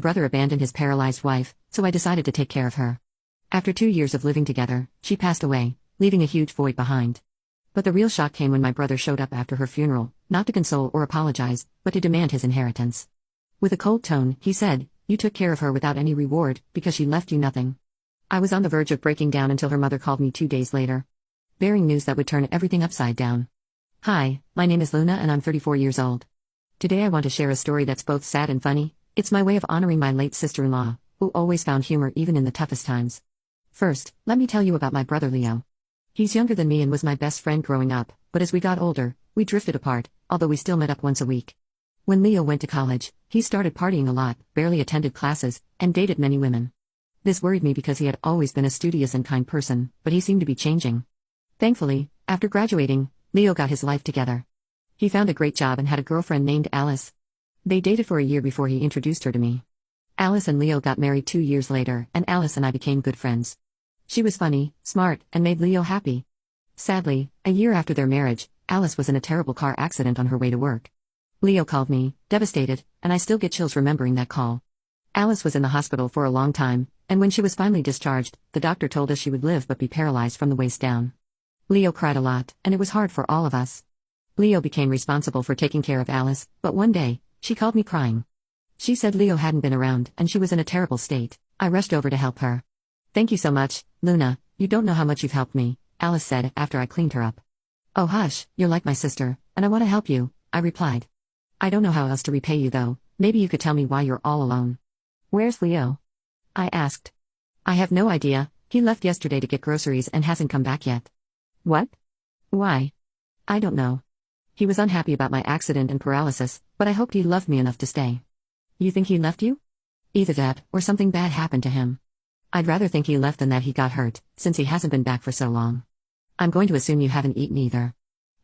Brother abandoned his paralyzed wife, so I decided to take care of her. After 2 years of living together, she passed away, leaving a huge void behind. But the real shock came when my brother showed up after her funeral, not to console or apologize, but to demand his inheritance. With a cold tone, he said, "You took care of her without any reward, because she left you nothing." I was on the verge of breaking down until her mother called me 2 days later, bearing news that would turn everything upside down. Hi, my name is Luna and I'm 34 years old. Today I want to share a story that's both sad and funny. It's my way of honoring my late sister-in-law, who always found humor even in the toughest times. First, let me tell you about my brother Leo. He's younger than me and was my best friend growing up, but as we got older, we drifted apart, although we still met up once a week. When Leo went to college, he started partying a lot, barely attended classes, and dated many women. This worried me because he had always been a studious and kind person, but he seemed to be changing. Thankfully, after graduating, Leo got his life together. He found a great job and had a girlfriend named Alice. They dated for a year before he introduced her to me. Alice and Leo got married 2 years later, and Alice and I became good friends. She was funny, smart, and made Leo happy. Sadly, a year after their marriage, Alice was in a terrible car accident on her way to work. Leo called me, devastated, and I still get chills remembering that call. Alice was in the hospital for a long time, and when she was finally discharged, the doctor told us she would live but be paralyzed from the waist down. Leo cried a lot, and it was hard for all of us. Leo became responsible for taking care of Alice, but one day, she called me crying. She said Leo hadn't been around and she was in a terrible state. I rushed over to help her. "Thank you so much, Luna, you don't know how much you've helped me," Alice said after I cleaned her up. "Oh hush, you're like my sister, and I want to help you," I replied. "I don't know how else to repay you though, maybe you could tell me why you're all alone." "Where's Leo?" I asked. "I have no idea, he left yesterday to get groceries and hasn't come back yet." "What? Why?" "I don't know. He was unhappy about my accident and paralysis, but I hoped he loved me enough to stay." "You think he left you?" "Either that, or something bad happened to him. I'd rather think he left than that he got hurt, since he hasn't been back for so long. I'm going to assume you haven't eaten either.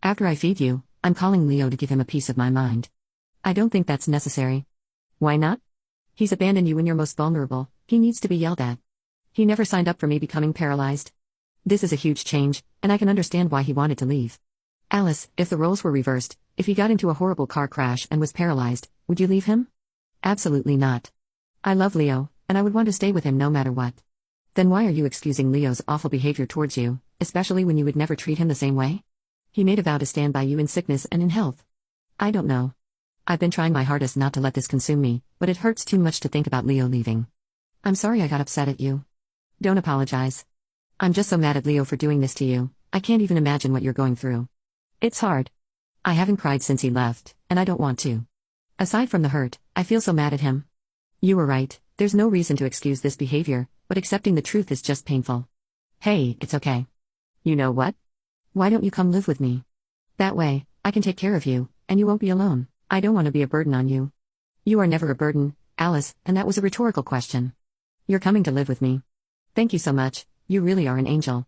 After I feed you, I'm calling Leo to give him a piece of my mind." "I don't think that's necessary." "Why not?" "He's abandoned you when you're most vulnerable, he needs to be yelled at. He never signed up for me becoming paralyzed. This is a huge change, and I can understand why he wanted to leave." "Alice, if the roles were reversed, if he got into a horrible car crash and was paralyzed, would you leave him?" "Absolutely not. I love Leo, and I would want to stay with him no matter what." "Then why are you excusing Leo's awful behavior towards you, especially when you would never treat him the same way? He made a vow to stand by you in sickness and in health." "I don't know. I've been trying my hardest not to let this consume me, but it hurts too much to think about Leo leaving. I'm sorry I got upset at you." "Don't apologize. I'm just so mad at Leo for doing this to you, I can't even imagine what you're going through. It's hard. I haven't cried since he left, and I don't want to. Aside from the hurt, I feel so mad at him." "You were right, there's no reason to excuse this behavior, but accepting the truth is just painful." "Hey, it's okay. You know what? Why don't you come live with me? That way, I can take care of you, and you won't be alone. I don't want to be a burden on you." "You are never a burden, Alice, and that was a rhetorical question. You're coming to live with me. Thank you so much, you really are an angel."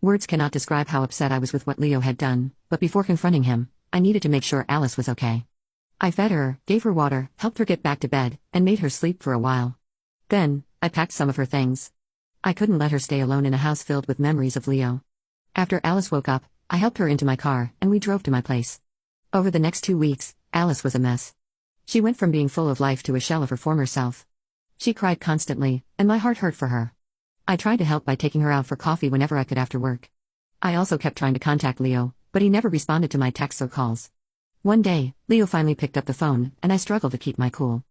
Words cannot describe how upset I was with what Leo had done, but before confronting him, I needed to make sure Alice was okay. I fed her, gave her water, helped her get back to bed, and made her sleep for a while. Then, I packed some of her things. I couldn't let her stay alone in a house filled with memories of Leo. After Alice woke up, I helped her into my car, and we drove to my place. Over the next 2 weeks, Alice was a mess. She went from being full of life to a shell of her former self. She cried constantly, and my heart hurt for her. I tried to help by taking her out for coffee whenever I could after work. I also kept trying to contact Leo, but he never responded to my texts or calls. One day, Leo finally picked up the phone, and I struggled to keep my cool.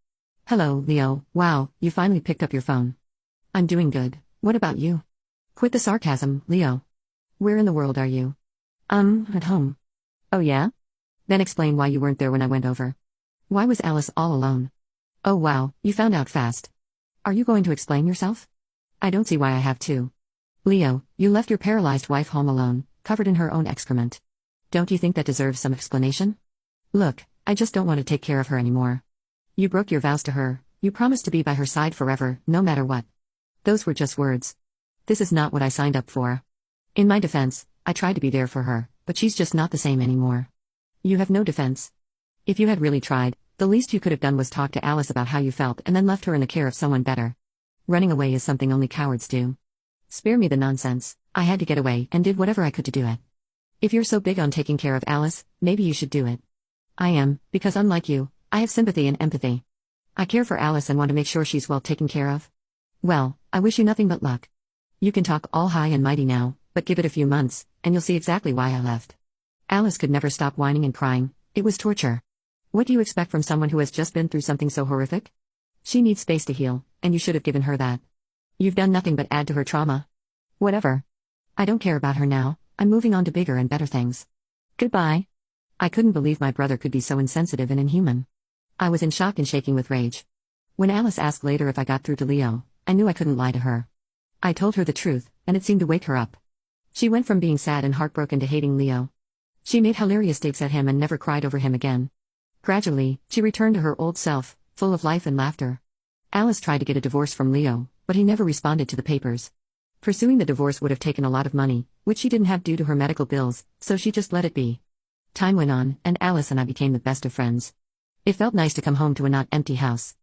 "Hello, Leo, wow, you finally picked up your phone." "I'm doing good, what about you?" "Quit the sarcasm, Leo. Where in the world are you?" At home." "Oh yeah? Then explain why you weren't there when I went over. Why was Alice all alone?" "Oh wow, you found out fast. Are you going to explain yourself?" "I don't see why I have to." "Leo, you left your paralyzed wife home alone, covered in her own excrement. Don't you think that deserves some explanation?" "Look, I just don't want to take care of her anymore. You broke your vows to her, you promised to be by her side forever, no matter what. Those were just words. This is not what I signed up for." In my defense, I tried to be there for her, but she's just not the same anymore. "You have no defense. If you had really tried, the least you could have done was talk to Alice about how you felt and then left her in the care of someone better. Running away is something only cowards do. Spare me the nonsense, I had to get away and did whatever I could to do it. If you're so big on taking care of Alice, maybe you should do it. I am, because unlike you, I have sympathy and empathy. I care for Alice and want to make sure she's well taken care of. Well, I wish you nothing but luck. You can talk all high and mighty now, but give it a few months, and you'll see exactly why I left. Alice could never stop whining and crying. It was torture. What do you expect from someone who has just been through something so horrific? She needs space to heal, and you should have given her that. You've done nothing but add to her trauma. Whatever. I don't care about her now, I'm moving on to bigger and better things. Goodbye. I couldn't believe my brother could be so insensitive and inhuman. I was in shock and shaking with rage. When Alice asked later if I got through to Leo, I knew I couldn't lie to her. I told her the truth, and it seemed to wake her up. She went from being sad and heartbroken to hating Leo. She made hilarious digs at him and never cried over him again. Gradually, she returned to her old self, full of life and laughter. Alice tried to get a divorce from Leo, but he never responded to the papers. Pursuing the divorce would have taken a lot of money, which she didn't have due to her medical bills, so she just let it be. Time went on, and Alice and I became the best of friends. It felt nice to come home to a not empty house.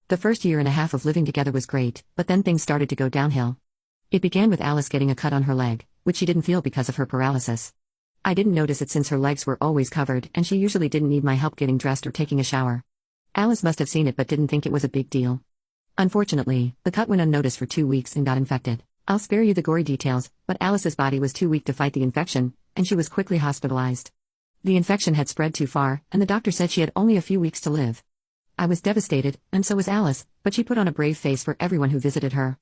The first year and a half of living together was great, but then things started to go downhill. It began with Alice getting a cut on her leg, which she didn't feel because of her paralysis. I didn't notice it since her legs were always covered and she usually didn't need my help getting dressed or taking a shower. Alice must have seen it but didn't think it was a big deal. Unfortunately, the cut went unnoticed for 2 weeks and got infected. I'll spare you the gory details, but Alice's body was too weak to fight the infection, and she was quickly hospitalized. The infection had spread too far, and the doctor said she had only a few weeks to live. I was devastated, and so was Alice, but she put on a brave face for everyone who visited her.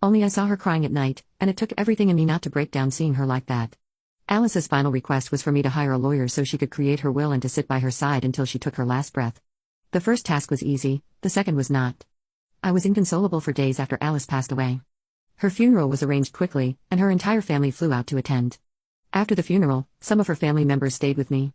Only I saw her crying at night, and it took everything in me not to break down seeing her like that. Alice's final request was for me to hire a lawyer so she could create her will and to sit by her side until she took her last breath. The first task was easy, the second was not. I was inconsolable for days after Alice passed away. Her funeral was arranged quickly, and her entire family flew out to attend. After the funeral, some of her family members stayed with me.